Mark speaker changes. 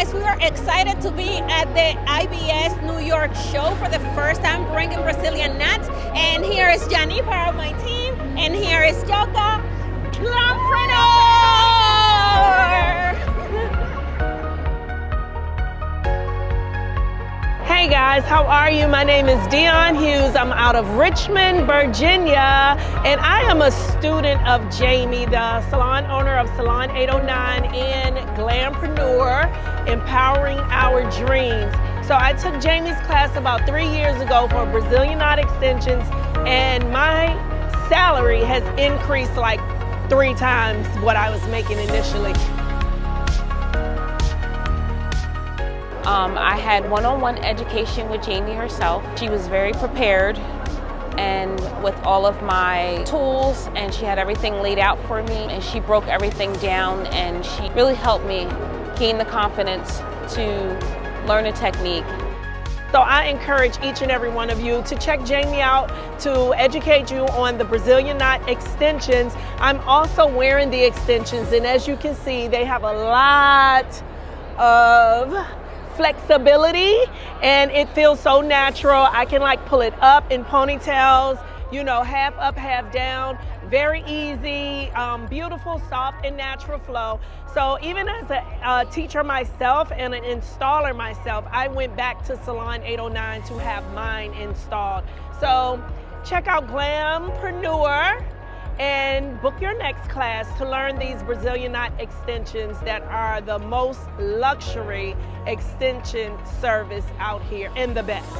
Speaker 1: guys, we are excited to be at the IBS New York show for the first time, bringing Brazilian knots. And here is Jani, part of my team, and here is Joka, glampreneur.
Speaker 2: Hey guys, how are you? My name is Dion Hughes. I'm out of Richmond, Virginia, and I am a student of Jamie, the salon owner of Salon 809 and glampreneur, empowering our dreams. So I took Jamie's class about 3 years ago for Brazilian knot extensions, and my salary has increased like 3 times what I was making initially.
Speaker 3: I had one-on-one education with Jamie herself. She was very prepared and with all of my tools, and she had everything laid out for me, and she broke everything down, and she really helped me gain the confidence to learn a technique.
Speaker 2: So I encourage each and every one of you to check Jamie out to educate you on the Brazilian knot extensions. I'm also wearing the extensions, and as you can see, they have a lot of flexibility and it feels so natural. I can like pull it up in ponytails, you know, half up, half down. Very easy, beautiful, soft and natural flow. So even as a teacher myself and an installer myself, I went back to Salon 809 to have mine installed. So check out Glampreneur and book your next class to learn these Brazilian knot extensions that are the most luxury extension service out here and the best.